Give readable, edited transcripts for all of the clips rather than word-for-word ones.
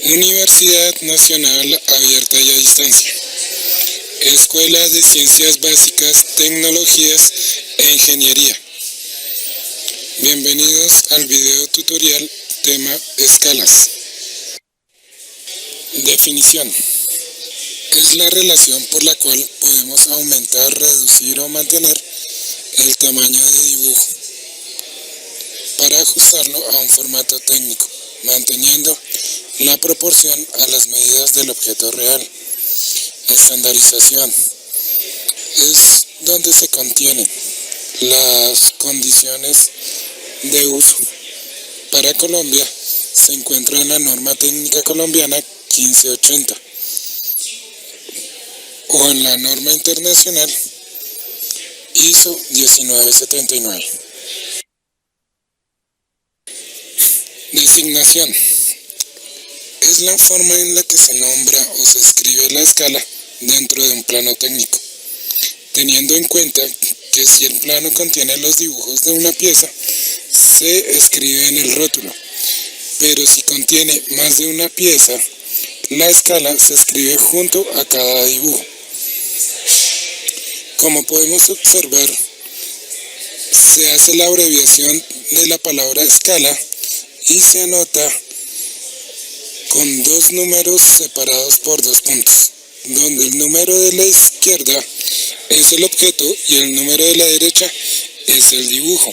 Universidad Nacional Abierta y a Distancia. Escuela de Ciencias Básicas, Tecnologías e Ingeniería. Bienvenidos al video tutorial tema escalas. Definición. Es la relación por la cual podemos aumentar, reducir o mantener el tamaño de dibujo para ajustarlo a un formato técnico, manteniendo la proporción a las medidas del objeto real. Estandarización. Es donde se contienen las condiciones de uso. Para Colombia se encuentra en la norma técnica colombiana 1580 o en la norma internacional ISO 1979. Designación. Es la forma en la que se nombra o se escribe la escala dentro de un plano técnico, teniendo en cuenta que si el plano contiene los dibujos de una pieza, se escribe en el rótulo, pero si contiene más de una pieza, la escala se escribe junto a cada dibujo. Como podemos observar, se hace la abreviación de la palabra escala y se anota con dos números separados por dos puntos, donde el número de la izquierda es el objeto y el número de la derecha es el dibujo.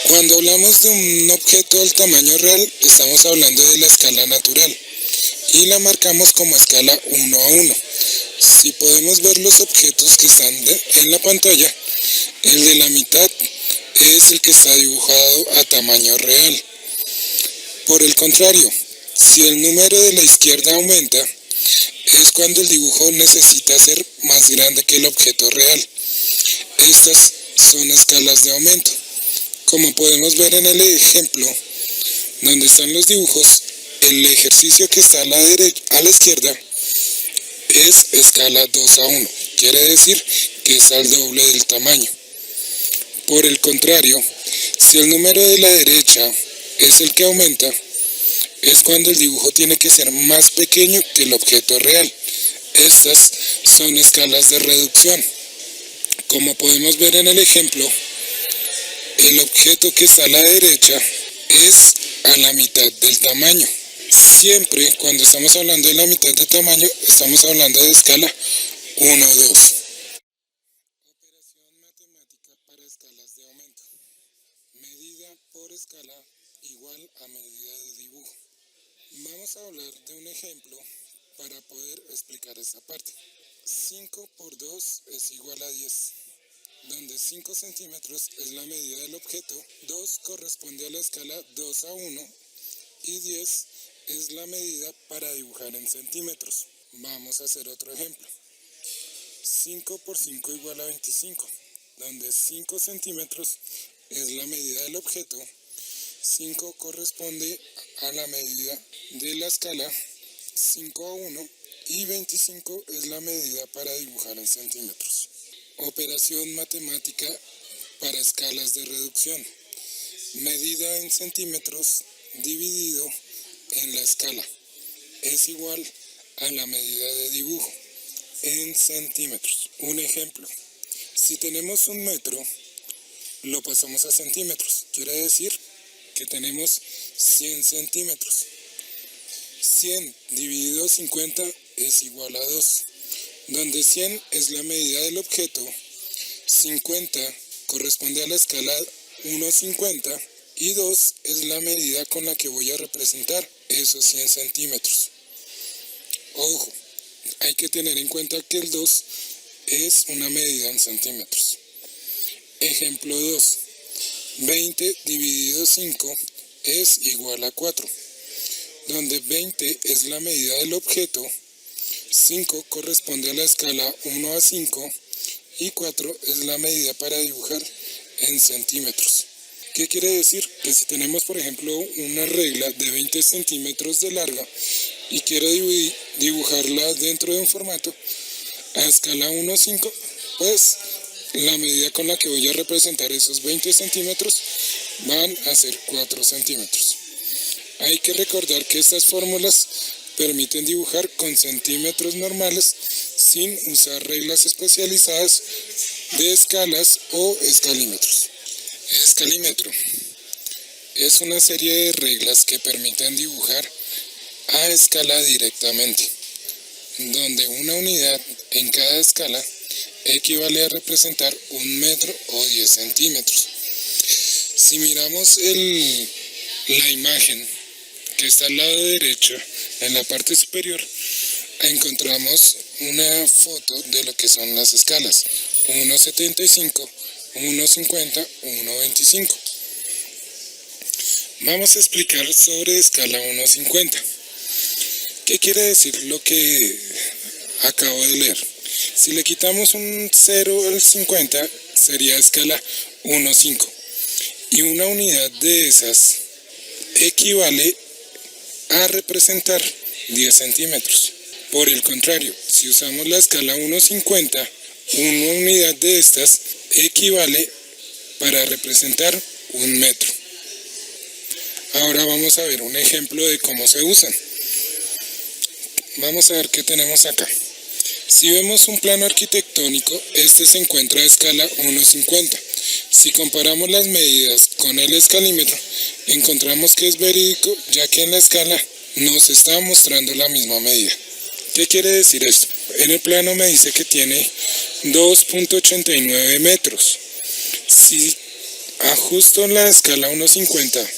Cuando hablamos de un objeto del tamaño real, estamos hablando de la escala natural y la marcamos como escala 1 a 1. Si podemos ver los objetos que están en la pantalla, el de la mitad es el que está dibujado a tamaño real. Por el contrario, si el número de la izquierda aumenta, es cuando el dibujo necesita ser más grande que el objeto real. Estas son escalas de aumento. Como podemos ver en el ejemplo, donde están los dibujos, el ejercicio que está a la izquierda es escala 2 a 1. Quiere decir que es al doble del tamaño. Por el contrario, si el número de la derecha es el que aumenta, es cuando el dibujo tiene que ser más pequeño que el objeto real. Estas son escalas de reducción. Como podemos ver en el ejemplo, el objeto que está a la derecha es a la mitad del tamaño. Siempre cuando estamos hablando de la mitad de tamaño, estamos hablando de escala 1-2. Operación matemática para escalas de aumento. Medida por escala igual a medida de dibujo. Vamos a hablar de un ejemplo para poder explicar esta parte. 5 por 2 es igual a 10, donde 5 centímetros es la medida del objeto, 2 corresponde a la escala 2 a 1 y 10 es la medida para dibujar en centímetros. Vamos a hacer otro ejemplo. 5 por 5 igual a 25, donde 5 centímetros es la medida del objeto, 5 corresponde a la medida de la escala 5 a 1 y 25 es la medida para dibujar en centímetros. Operación matemática para escalas de reducción. Medida en centímetros dividido en la escala es igual a la medida de dibujo en centímetros. Un ejemplo, si tenemos un metro, lo pasamos a centímetros. Quiere decir que tenemos 100 centímetros. 100 dividido 50 es igual a 2, donde 100 es la medida del objeto, 50 corresponde a la escala 1,50 y 2 es la medida con la que voy a representar esos 100 centímetros. Ojo, hay que tener en cuenta que el 2 es una medida en centímetros. Ejemplo 2. 20 dividido 5 es igual a 4, donde 20 es la medida del objeto, 5 corresponde a la escala 1 a 5 y 4 es la medida para dibujar en centímetros. ¿Qué quiere decir? Que si tenemos, por ejemplo, una regla de 20 centímetros de larga y quiero dibujarla dentro de un formato a escala 1 a 5, pues la medida con la que voy a representar esos 20 centímetros van a ser 4 centímetros. Hay que recordar que estas fórmulas permiten dibujar con centímetros normales sin usar reglas especializadas de escalas o escalímetros. Escalímetro es una serie de reglas que permiten dibujar a escala directamente, donde una unidad en cada escala equivale a representar 1 metro o 10 centímetros. Si miramos la imagen que está al lado derecho, en la parte superior, encontramos una foto de lo que son las escalas 1.75, 1.50, 1.25. Vamos a explicar sobre escala 1.50. ¿Qué quiere decir lo que acabo de leer? Si le quitamos un 0 al 50, sería escala 1.5. Y una unidad de esas equivale a representar 10 centímetros. Por el contrario, si usamos la escala 1.50, una unidad de estas equivale para representar 1 metro. Ahora vamos a ver un ejemplo de cómo se usan. Vamos a ver qué tenemos acá. Si vemos un plano arquitectónico, este se encuentra a escala 1.50. Si comparamos las medidas con el escalímetro, encontramos que es verídico, ya que en la escala nos está mostrando la misma medida. ¿Qué quiere decir esto? En el plano me dice que tiene 2.89 metros. Si ajusto la escala 1.50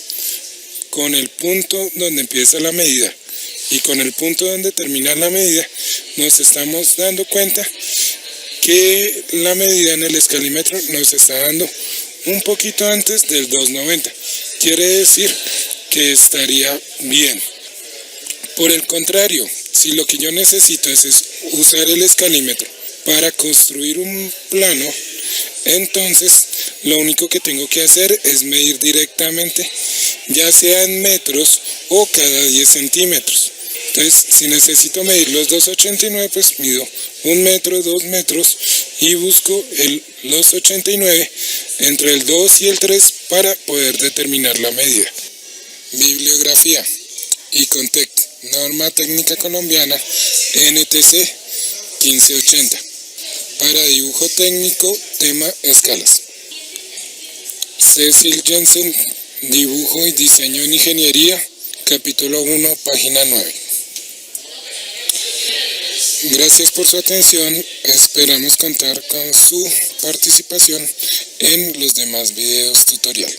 con el punto donde empieza la medida y con el punto donde termina la medida, nos estamos dando cuenta que la medida en el escalímetro nos está dando un poquito antes del 2.90. Quiere decir que estaría bien. Por el contrario, si lo que yo necesito es usar el escalímetro para construir un plano, entonces lo único que tengo que hacer es medir directamente, ya sea en metros o cada 10 centímetros. Entonces, si necesito medir los 2.89, pues mido 1 metro, 2 metros y busco los 89 entre el 2 y el 3 para poder determinar la medida. Bibliografía: ICONTEC, Norma Técnica Colombiana, NTC 1580. Para dibujo técnico, tema escalas. Cecil Jensen, Dibujo y Diseño en Ingeniería, capítulo 1, página 9. Gracias por su atención, esperamos contar con su participación en los demás videos tutorial.